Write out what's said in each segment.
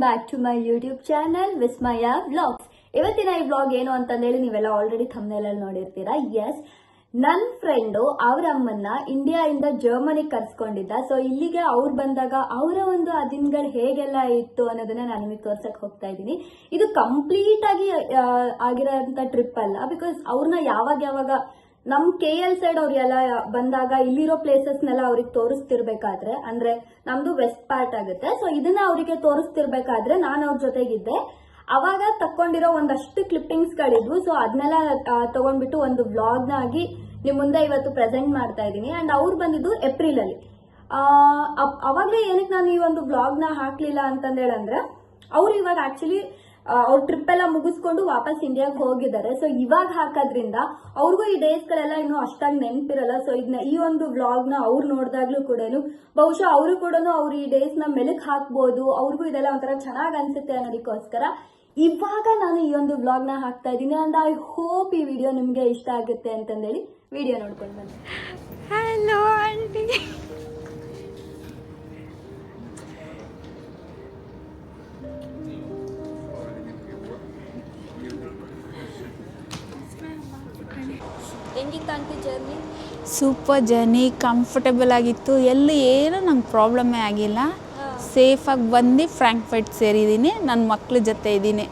Back to my YouTube channel Vismaya vlogs. ಇವತ್ತಿನ ಈ vlog ಏನು ಅಂತಂದೇಳಿ ನೀವೆಲ್ಲ ಆಲ್ರೆಡಿ ಥಂಬ್ನೇಲಲ್ಲಿ ನೋಡಿರ್ತೀರಾ. ಎಸ್, ನನ್ನ ಫ್ರೆಂಡು ಅವ್ರ ಅಮ್ಮನ್ನ ಇಂಡಿಯಾದಿಂದ ಜರ್ಮನಿಗೆ ಕರ್ಸ್ಕೊಂಡಿದ್ದ. ಸೊ ಇಲ್ಲಿಗೆ ಅವ್ರು ಬಂದಾಗ ಅವರ ಒಂದು ದಿನಗಳು ಹೇಗೆಲ್ಲ ಇತ್ತು ಅನ್ನೋದನ್ನ ನಾನು ನಿಮಗೆ ತೋರ್ಸಕ್ ಹೋಗ್ತಾ ಇದ್ದೀನಿ. ಇದು ಕಂಪ್ಲೀಟ್ ಆಗಿ ಆಗಿರೋಂಥ ಟ್ರಿಪ್ ಅಲ್ಲ, ಬಿಕಾಸ್ ಅವ್ರನ್ನ ಯಾವಾಗ ನಮ್ KL ಸೈಡ್ ಅವ್ರೆಲ್ಲ ಬಂದಾಗ ಇಲ್ಲಿರೋ ಪ್ಲೇಸಸ್ನೆಲ್ಲ ಅವ್ರಿಗೆ ತೋರಿಸ್ತಿರ್ಬೇಕಾದ್ರೆ, ಅಂದ್ರೆ ನಮ್ದು ವೆಸ್ಟ್ ಪಾರ್ಟ್ ಆಗುತ್ತೆ. ಸೊ ಇದನ್ನ ಅವರಿಗೆ ತೋರಿಸ್ತಿರ್ಬೇಕಾದ್ರೆ ನಾನು ಅವ್ರ ಜೊತೆಗಿದ್ದೆ. ಅವಾಗ ತಕೊಂಡಿರೋ ಒಂದಷ್ಟು ಕ್ಲಿಪ್ಪಿಂಗ್ಸ್ ಗಳಿದ್ವು. ಸೊ ಅದನ್ನೆಲ್ಲ ತಗೊಂಡ್ಬಿಟ್ಟು ಒಂದು ವ್ಲಾಗ್ ನಾಗಿ ನಿಮ್ ಮುಂದೆ ಇವತ್ತು ಪ್ರೆಸೆಂಟ್ ಮಾಡ್ತಾ ಇದ್ದೀನಿ. ಅಂಡ್ ಅವ್ರು ಬಂದಿದ್ದು ಏಪ್ರಿಲ್ ಅಲ್ಲಿ. ಅವಾಗಲೇ ಏನಕ್ಕೆ ನಾನು ಈ ಒಂದು ವ್ಲಾಗ್ ನ ಹಾಕ್ಲಿಲ್ಲ ಅಂತಂದೇಳಂದ್ರೆ, ಅವ್ರು ಇವಾಗ ಆಕ್ಚುಲಿ ಅವ್ರ ಟ್ರಿಪ್ ಎಲ್ಲ ಮುಗಿಸ್ಕೊಂಡು ವಾಪಸ್ ಇಂಡಿಯಾಗೆ ಹೋಗಿದ್ದಾರೆ. ಸೊ ಇವಾಗ ಹಾಕೋದ್ರಿಂದ ಅವ್ರಿಗೂ ಈ ಡೇಸ್ ಗಳೆಲ್ಲ ಇನ್ನೂ ಅಷ್ಟಾಗಿ ನೆನಪಿರಲ್ಲ. ಸೊ ಇದನ್ನ ಈ ಒಂದು ವ್ಲಾಗ್ ನ ಅವ್ರು ನೋಡಿದಾಗ್ಲೂ ಕೂಡ ಬಹುಶಃ ಅವರು ಕೂಡ ಅವ್ರು ಈ ಡೇಸ್ ನ ಮೆಲುಕ್ ಹಾಕ್ಬೋದು, ಅವ್ರಿಗೂ ಇದೆಲ್ಲ ಒಂಥರ ಚೆನ್ನಾಗ್ ಅನ್ಸುತ್ತೆ ಅನ್ನೋದಕ್ಕೋಸ್ಕರ ಇವಾಗ ನಾನು ಈ ಒಂದು ವ್ಲಾಗ್ ನ ಹಾಕ್ತಾ ಇದ್ದೀನಿ. ಅಂಡ್ ಐ ಹೋಪ್ ಈ ವಿಡಿಯೋ ನಿಮ್ಗೆ ಇಷ್ಟ ಆಗುತ್ತೆ ಅಂತಂದೇಳಿ ವಿಡಿಯೋ ನೋಡ್ಕೊಂಡು ಬನ್ನಿ. Hello aunty. ಹೆಂಗಿತ್ತು aunty journey? Super journey, comfortable ಆಗಿತ್ತು. ಎಲ್ಲಿ ಏನು ನಂಗೆ ಪ್ರಾಬ್ಲಮ್ಮೇ ಆಗಿಲ್ಲ. ಸೇಫಾಗಿ ಬಂದು ಫ್ರಾಂಕ್ಫರ್ಟ್ ಸೇರಿದ್ದೀನಿ. ನನ್ನ ಮಕ್ಳ ಜೊತೆ ಇದ್ದೀನಿ.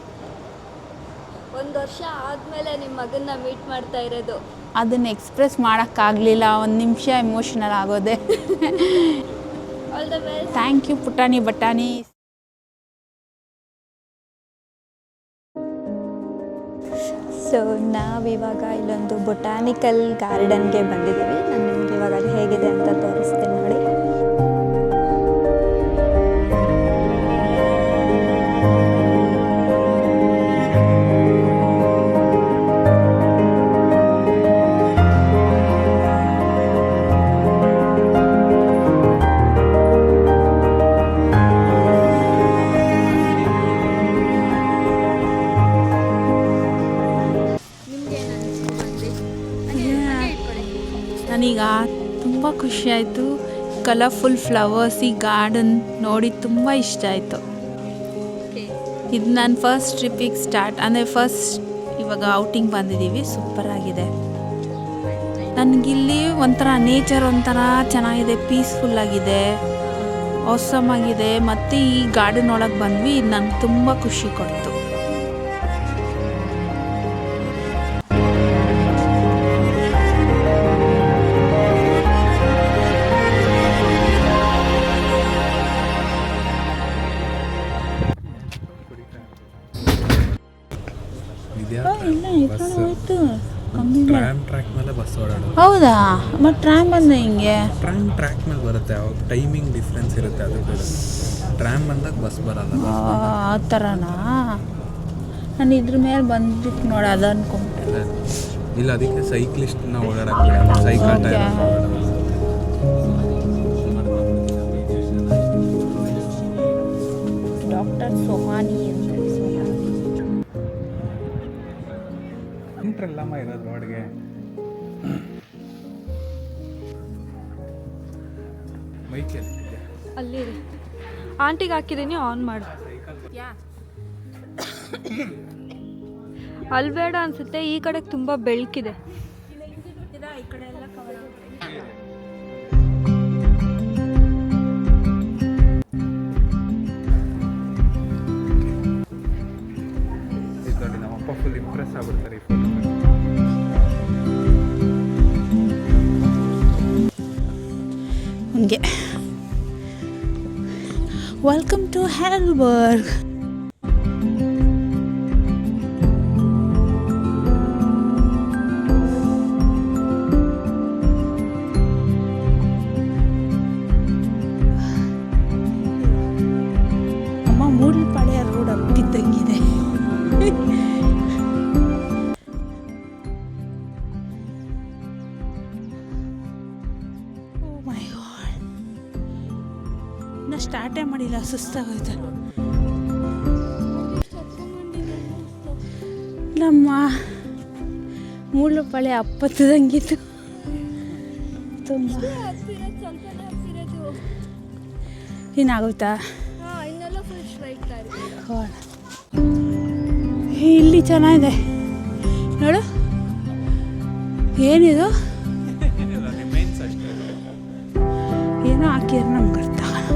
ಒಂದು ವರ್ಷ ಆದ್ಮೇಲೆ ನಿಮ್ಮ ಮಗನ್ನ ಮೀಟ್ ಮಾಡ್ತಾ ಇರೋದು. ಅದನ್ನು ಎಕ್ಸ್ಪ್ರೆಸ್ ಮಾಡೋಕ್ಕಾಗಲಿಲ್ಲ. ಒಂದು ನಿಮಿಷ ಎಮೋಷನಲ್ ಆಗೋದೆ. All the best. Thank you ಪುಟಾಣಿ ಬಟಾಣಿ. ಸೊ ನಾವಿವಾಗ ಇಲ್ಲೊಂದು ಬೊಟಾನಿಕಲ್ ಗಾರ್ಡನ್ಗೆ ಬಂದಿದ್ದೀವಿ. ನಾನು ನಿಮಗೆ ಇವಾಗ ಅದು ಹೇಗಿದೆ ಅಂತ ತೋರಿಸ್ತೇನೆ ನೋಡಿ. ನನಗ ತುಂಬ ಖುಷಿಯಾಯಿತು. ಕಲರ್ಫುಲ್ ಫ್ಲವರ್ಸ್, ಈ ಗಾರ್ಡನ್ ನೋಡಿ ತುಂಬ ಇಷ್ಟ ಆಯಿತು. ಇದು ನನ್ನ ಫಸ್ಟ್ ಟ್ರಿಪ್ಪಿಗೆ ಅಂದರೆ ಫಸ್ಟ್ ಇವಾಗ ಔಟಿಂಗ್ ಬಂದಿದ್ದೀವಿ. ಸೂಪರ್ ಆಗಿದೆ. ನನಗಿಲ್ಲಿ ಒಂಥರ ನೇಚರ್ ಒಂಥರ ಚೆನ್ನಾಗಿದೆ, ಪೀಸ್ಫುಲ್ ಆಗಿದೆ, ಆಸಮ್ ಆಗಿದೆ. ಮತ್ತು ಈ ಗಾರ್ಡನ್ ಒಳಗೆ ಬಂದ್ವಿ. ಇದು ನನಗೆ ತುಂಬ ಖುಷಿ ಕೊಡ್ತು. ಹೌದಾ? ಮತ್ತು ಟ್ರಾಮ್ ಬಂದ ಹಿಂಗೆ ಟ್ರ್ಯಾಕ್ ಮೇಲೆ ಬರುತ್ತೆ. ಅವಾಗ ಟೈಮಿಂಗ್ ಡಿಫ್ರೆನ್ಸ್ ಇರುತ್ತೆ. ಅದಕ್ಕೆ ಟ್ರಾಮ್ ಬಂದಾಗ ಬಸ್ ಬರಲ್ಲ. ಆ ಥರನಾ? ನಾನು ಇದ್ರ ಮೇಲೆ ಬಂದ್ಬಿಟ್ಟು ನೋಡಿ ಅದು ಅನ್ಕೊಂಡೆ. ಇಲ್ಲ, ಅದಕ್ಕೆ ಸೈಕ್ಲಿಸ್ಟ್ನ ಓಡಾಡಕ್ಕೆ ಸೈಕಲ್ ಟೈರ್ ಡಾಕ್ಟರ್ ಸೋಹಾನಿ ಅಂತ. ಎಲ್ಲಮ್ಮ ಇರೋದು ರೋಡ್ಗೆ. ಅಲ್ಲಿ ಆಂಟಿಗೆ ಹಾಕಿದ್ದೀನಿ, ಆನ್ ಮಾಡು. ಅಲ್ಲಿ ಬೇಡ ಅನ್ಸುತ್ತೆ, ಈ ಕಡೆಗೆ ತುಂಬ ಬೆಳಕಿದೆ. ನಮ್ಮಪ್ಪ ಫುಲ್ ಇಂಪ್ರೆಸ್ ಆಗ್ಬಿಡ್ತಾರೆ ಈ ಫೋಟೋ. ಹಂಗೆ ವೆಲ್ಕಮ್ ಟು ಹೆಲ್ಬರ್ಗ್. ಅಮ್ಮ ಮೂಡ್ಲಪಾಳ್ಯ ರೋಡ್ ಹತ್ತಿದ್ದಂಗಿದೆ. ಸ್ಟಾರ್ಟೇ ಮಾಡಿಲ್ಲ, ಸುಸ್ತಾಗೋಯ್ತು. ನಮ್ಮ ಮೂಡ್ಲಪಾಳ್ಯ ಅಪ್ಪತ್ತದಂಗಿತ್ತು ತುಂಬ. ಏನಾಗುತ್ತಾ? ಇನ್ನೆಲ್ಲ ಫುಲ್ ಇಲ್ಲಿ ಚೆನ್ನಾಗಿದೆ ನೋಡು. ಏನಿದು ರಿಮೈನ್ಸ್ ಅಷ್ಟೇ. ಏನೋ ಹಾಕಿದ್ರೆ ನಮ್ಗೆ ಅರ್ಥ ಆಗಲ್ಲ.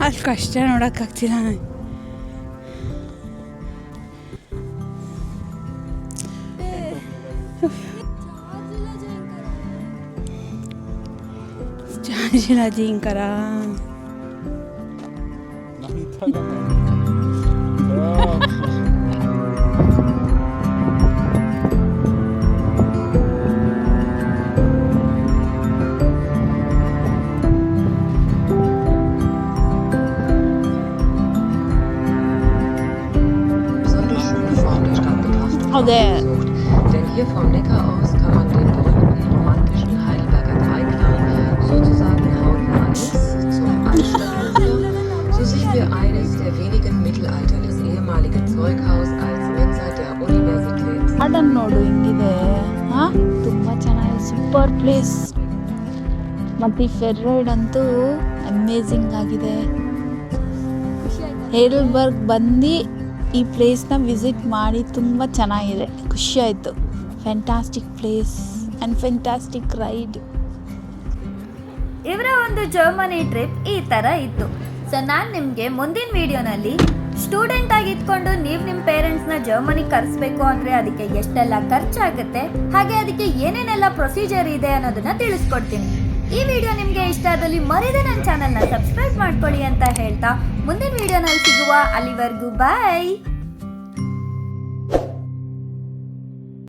ಅಷ್ಟು ಕಷ್ಟ ನೋಡೋಕ್ಕಾಗ್ತಿಲ್ಲ ನನಗೆ. ಚಾರ್ಜಿಲ್ಲ ಜಿಂಕರ. ಅದೇ Denn hier vom Neckar aus kann man den berühmten romantischen Heidelberger Dreiklang sozusagen hautnah links zum Altstadtufer. So sehen wir eines der wenigen mittelalterlich ehemalige Zeughaus als Mensa der Universität. Garden ನೋಡು ಹಿಂಗಿದೆ. ಹಾಂ, ತುಂಬ ಚೆನ್ನಾಗಿದೆ, super place. ಮತ್ತು ಈ ಫೆರ್ರೈಡ್ ಅಂತೂ amazing ಆಗಿದೆ. ಹೇಡಲ್ಬರ್ಗ್ ಬಂದು ಈ ಪ್ಲೇಸ್ನ ವಿಸಿಟ್ ಮಾಡಿ ತುಂಬ ಚೆನ್ನಾಗಿದೆ, ಖುಷಿಯಾಯಿತು. Fantastic place and fantastic ride. ಇವರ ಒಂದು ಜರ್ಮನಿ ಟ್ರಿಪ್ ಈ ಥರ ಇತ್ತು. ಸೊ ನಾನು ನಿಮಗೆ ಮುಂದಿನ ವಿಡಿಯೋನಲ್ಲಿ ಸ್ಟೂಡೆಂಟ್ ಆಗಿ ಇದ್ಕೊಂಡು ನೀವು ನಿಮ್ಮ ಪೇರೆಂಟ್ಸ್ನ ಜರ್ಮನಿಗೆ ಕರೆಸ್ಬೇಕು ಅಂದರೆ ಅದಕ್ಕೆ ಎಷ್ಟೆಲ್ಲ ಖರ್ಚಾಗುತ್ತೆ, ಹಾಗೆ ಅದಕ್ಕೆ ಏನೇನೆಲ್ಲ ಪ್ರೊಸೀಜರ್ ಇದೆ ಅನ್ನೋದನ್ನ ತಿಳಿಸ್ಕೊಡ್ತೀನಿ. ಈ ವಿಡಿಯೋ ನಿಮಗೆ ಇಷ್ಟ ಆದಲ್ಲಿ ಮರಿದೇ ನನ್ನ ಚಾನಲ್ನ ಸಬ್ಸ್ಕ್ರೈಬ್ ಮಾಡ್ಕೊಳ್ಳಿ ಅಂತ ಹೇಳ್ತಾ ಮುಂದಿನ ವಿಡಿಯೋನಲ್ಲಿ ಸಿಗುವ. ಅಲ್ಲಿವರೆಗೂ ಬಾಯ್.